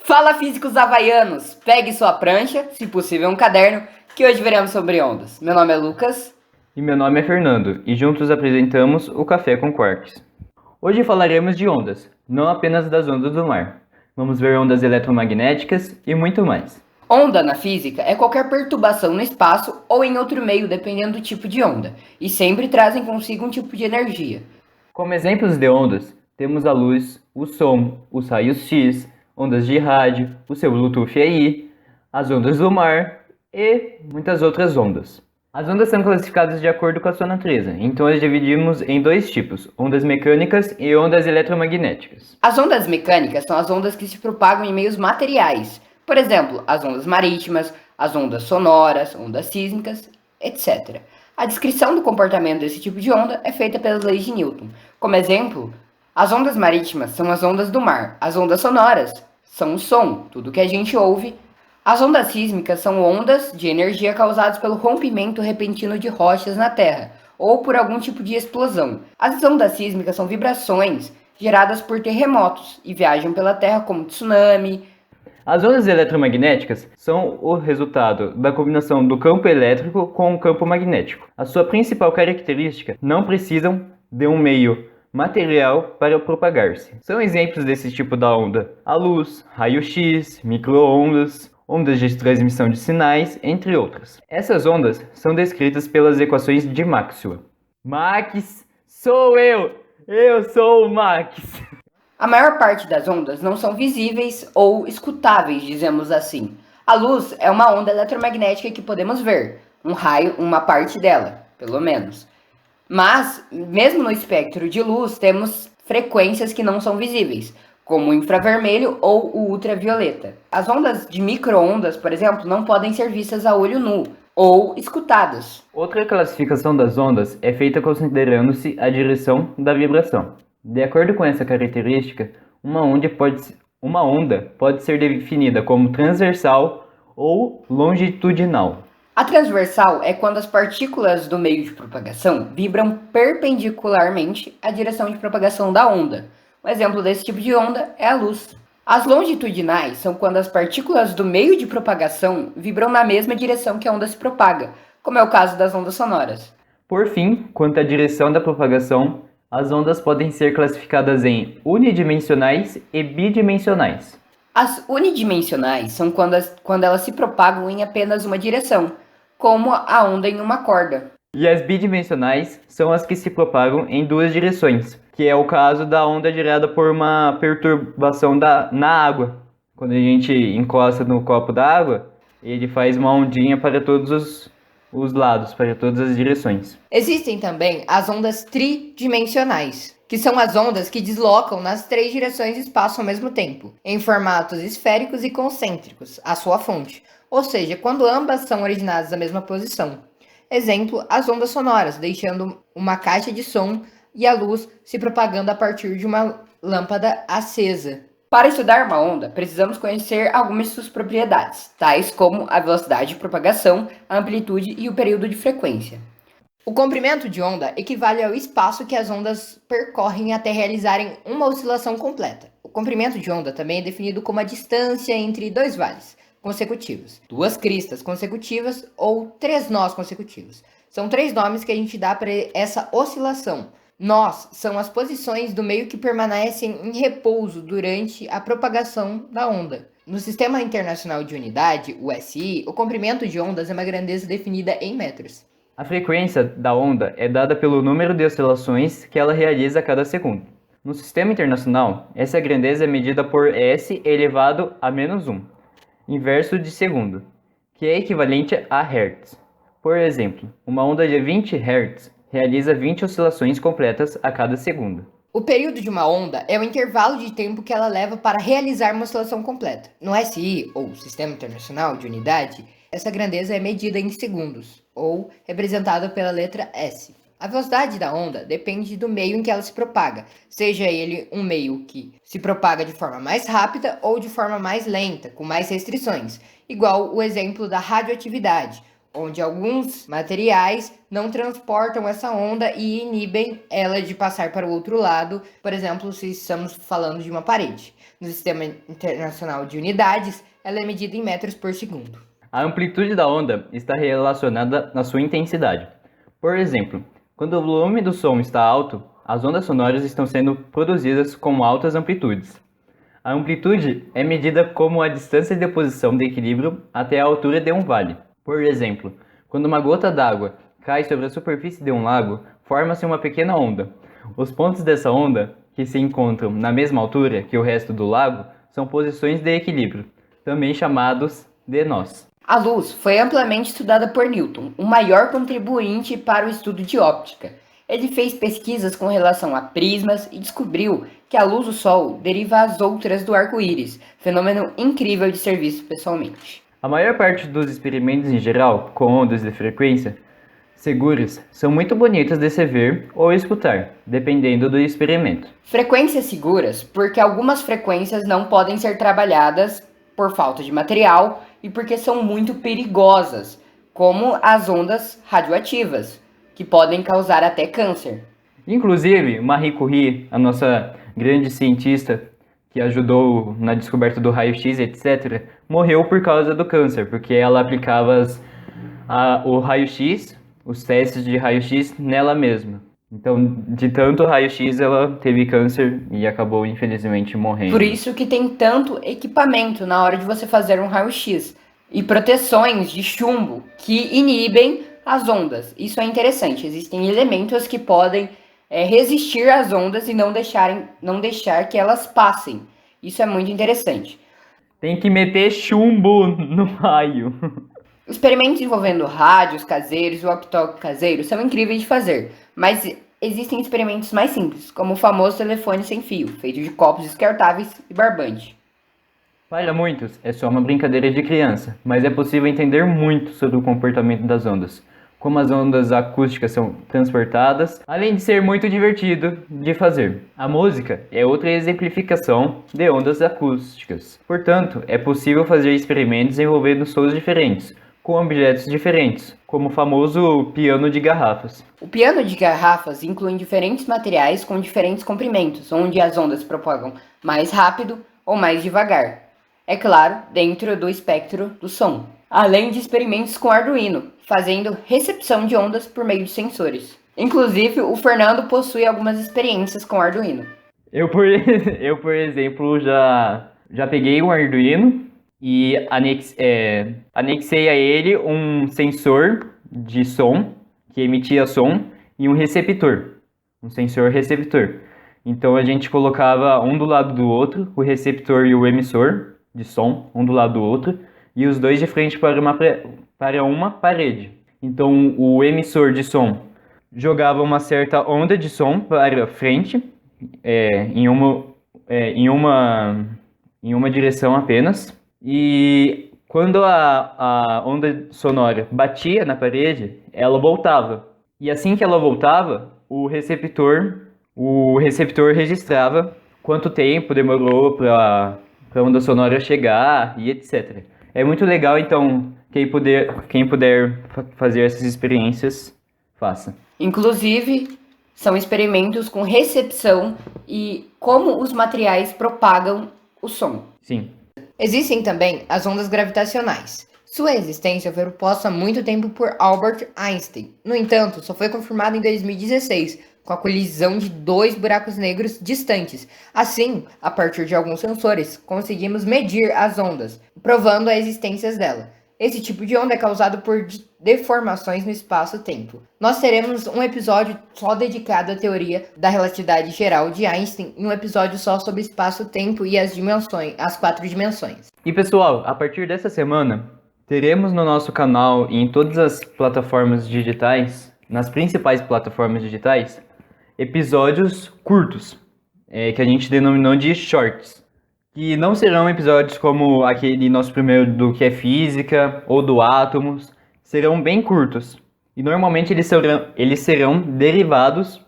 Fala, físicos havaianos! Pegue sua prancha, se possível um caderno, que hoje veremos sobre ondas. Meu nome é Lucas. E meu nome é Fernando, e juntos apresentamos o Café com Quarks. Hoje falaremos de ondas, não apenas das ondas do mar. Vamos ver ondas eletromagnéticas e muito mais. Onda na física é qualquer perturbação no espaço ou em outro meio, dependendo do tipo de onda, e sempre trazem consigo um tipo de energia. Como exemplos de ondas, temos a luz, o som, os raios X, ondas de rádio, o seu Bluetooth aí, as ondas do mar e muitas outras ondas. As ondas são classificadas de acordo com a sua natureza, então as dividimos em dois tipos, ondas mecânicas e ondas eletromagnéticas. As ondas mecânicas são as ondas que se propagam em meios materiais, por exemplo, as ondas marítimas, as ondas sonoras, ondas sísmicas, etc. A descrição do comportamento desse tipo de onda é feita pelas leis de Newton. Como exemplo, as ondas marítimas são as ondas do mar, as ondas sonoras são o som, tudo que a gente ouve. As ondas sísmicas são ondas de energia causadas pelo rompimento repentino de rochas na Terra, ou por algum tipo de explosão. As ondas sísmicas são vibrações geradas por terremotos e viajam pela Terra como tsunami. As ondas eletromagnéticas são o resultado da combinação do campo elétrico com o campo magnético. A sua principal característica, não precisam de um meio material para propagar-se. São exemplos desse tipo da onda: a luz, raio-x, micro-ondas, ondas de transmissão de sinais, entre outras. Essas ondas são descritas pelas equações de Maxwell. Max, sou eu! Eu sou o Max! A maior parte das ondas não são visíveis ou escutáveis, dizemos assim. A luz é uma onda eletromagnética que podemos ver, um raio, uma parte dela, pelo menos. Mas, mesmo no espectro de luz, temos frequências que não são visíveis, como o infravermelho ou o ultravioleta. As ondas de micro-ondas, por exemplo, não podem ser vistas a olho nu ou escutadas. Outra classificação das ondas é feita considerando-se a direção da vibração. De acordo com essa característica, uma onda pode ser definida como transversal ou longitudinal. A transversal é quando as partículas do meio de propagação vibram perpendicularmente à direção de propagação da onda. Um exemplo desse tipo de onda é a luz. As longitudinais são quando as partículas do meio de propagação vibram na mesma direção que a onda se propaga, como é o caso das ondas sonoras. Por fim, quanto à direção da propagação, as ondas podem ser classificadas em unidimensionais e bidimensionais. As unidimensionais são quando elas se propagam em apenas uma direção, como a onda em uma corda. E as bidimensionais são as que se propagam em duas direções, que é o caso da onda gerada por uma perturbação na água. Quando a gente encosta no copo d'água, ele faz uma ondinha para todos os lados, para todas as direções. Existem também as ondas tridimensionais, que são as ondas que deslocam nas três direções do espaço ao mesmo tempo, em formatos esféricos e concêntricos, a sua fonte, ou seja, quando ambas são originadas da mesma posição. Exemplo, as ondas sonoras, deixando uma caixa de som e a luz se propagando a partir de uma lâmpada acesa. Para estudar uma onda, precisamos conhecer algumas de suas propriedades, tais como a velocidade de propagação, a amplitude e o período de frequência. O comprimento de onda equivale ao espaço que as ondas percorrem até realizarem uma oscilação completa. O comprimento de onda também é definido como a distância entre dois vales consecutivos, duas cristas consecutivas ou três nós consecutivos. São três nomes que a gente dá para essa oscilação. Nós são as posições do meio que permanecem em repouso durante a propagação da onda. No Sistema Internacional de Unidade, o SI, o comprimento de ondas é uma grandeza definida em metros. A frequência da onda é dada pelo número de oscilações que ela realiza a cada segundo. No Sistema Internacional, essa grandeza é medida por S elevado a menos 1, inverso de segundo, que é equivalente a Hz. Por exemplo, uma onda de 20 Hz realiza 20 oscilações completas a cada segundo. O período de uma onda é o intervalo de tempo que ela leva para realizar uma oscilação completa. No SI, ou Sistema Internacional de Unidade, essa grandeza é medida em segundos, ou representada pela letra S. A velocidade da onda depende do meio em que ela se propaga, seja ele um meio que se propaga de forma mais rápida ou de forma mais lenta, com mais restrições, igual o exemplo da radioatividade, onde alguns materiais não transportam essa onda e inibem ela de passar para o outro lado, por exemplo, se estamos falando de uma parede. No Sistema Internacional de Unidades, ela é medida em metros por segundo. A amplitude da onda está relacionada à sua intensidade. Por exemplo, quando o volume do som está alto, as ondas sonoras estão sendo produzidas com altas amplitudes. A amplitude é medida como a distância de posição de equilíbrio até a altura de um vale. Por exemplo, quando uma gota d'água cai sobre a superfície de um lago, forma-se uma pequena onda. Os pontos dessa onda, que se encontram na mesma altura que o resto do lago, são posições de equilíbrio, também chamados de nós. A luz foi amplamente estudada por Newton, o maior contribuinte para o estudo de óptica. Ele fez pesquisas com relação a prismas e descobriu que a luz do Sol deriva as outras do arco-íris, fenômeno incrível de ser visto pessoalmente. A maior parte dos experimentos em geral, com ondas de frequência seguras, são muito bonitas de se ver ou escutar, dependendo do experimento. Frequências seguras porque algumas frequências não podem ser trabalhadas por falta de material e porque são muito perigosas, como as ondas radioativas, que podem causar até câncer. Inclusive, Marie Curie, a nossa grande cientista que ajudou na descoberta do raio-x, etc., morreu por causa do câncer, porque ela aplicava o raio-x, os testes de raio-x, nela mesma. Então, de tanto raio-x, ela teve câncer e acabou, infelizmente, morrendo. Por isso que tem tanto equipamento na hora de você fazer um raio-x e proteções de chumbo que inibem as ondas. Isso é interessante. Existem elementos que podem resistir às ondas e não deixar que elas passem. Isso é muito interessante. Tem que meter chumbo no raio. Experimentos envolvendo rádios caseiros e walkie-talkie caseiro são incríveis de fazer, mas existem experimentos mais simples, como o famoso telefone sem fio, feito de copos descartáveis e barbante. Para muitos, é só uma brincadeira de criança, mas é possível entender muito sobre o comportamento das ondas, como as ondas acústicas são transportadas, além de ser muito divertido de fazer. A música é outra exemplificação de ondas acústicas. Portanto, é possível fazer experimentos envolvendo sons diferentes, com objetos diferentes, como o famoso piano de garrafas. O piano de garrafas inclui diferentes materiais com diferentes comprimentos, onde as ondas propagam mais rápido ou mais devagar. É claro, dentro do espectro do som. Além de experimentos com Arduino, fazendo recepção de ondas por meio de sensores. Inclusive, o Fernando possui algumas experiências com Arduino. Eu, por exemplo, já peguei um Arduino e anexei a ele um sensor de som, que emitia som, e um receptor, um sensor receptor. Então a gente colocava um do lado do outro, o receptor e o emissor de som, um do lado do outro, e os dois de frente para uma parede. Então o emissor de som jogava uma certa onda de som para frente, em uma direção apenas, e quando a onda sonora batia na parede, ela voltava. E assim que ela voltava, o receptor registrava quanto tempo demorou para a onda sonora chegar e etc. É muito legal, então quem puder fazer essas experiências, faça. Inclusive, são experimentos com recepção e como os materiais propagam o som. Sim. Existem também as ondas gravitacionais. Sua existência foi proposta há muito tempo por Albert Einstein. No entanto, só foi confirmada em 2016, com a colisão de dois buracos negros distantes. Assim, a partir de alguns sensores, conseguimos medir as ondas, provando a existência dela. Esse tipo de onda é causado por deformações no espaço-tempo. Nós teremos um episódio só dedicado à teoria da relatividade geral de Einstein e um episódio só sobre espaço-tempo e as 4 dimensões. E pessoal, a partir dessa semana, teremos no nosso canal e em todas as plataformas digitais, nas principais plataformas digitais, episódios curtos, que a gente denominou de shorts. Que não serão episódios como aquele nosso primeiro do que é física ou do átomos, serão bem curtos. E normalmente eles serão derivados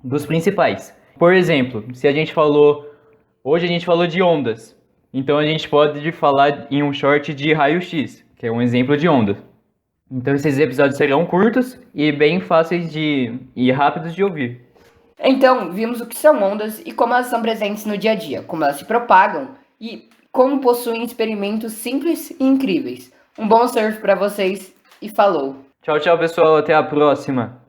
dos principais. Por exemplo, se hoje a gente falou de ondas, então a gente pode falar em um short de raio-x, que é um exemplo de onda. Então esses episódios serão curtos e bem fáceis e rápidos de ouvir. Então, vimos o que são ondas e como elas são presentes no dia a dia, como elas se propagam e como possuem experimentos simples e incríveis. Um bom surf para vocês e falou! Tchau, tchau, pessoal. Até a próxima.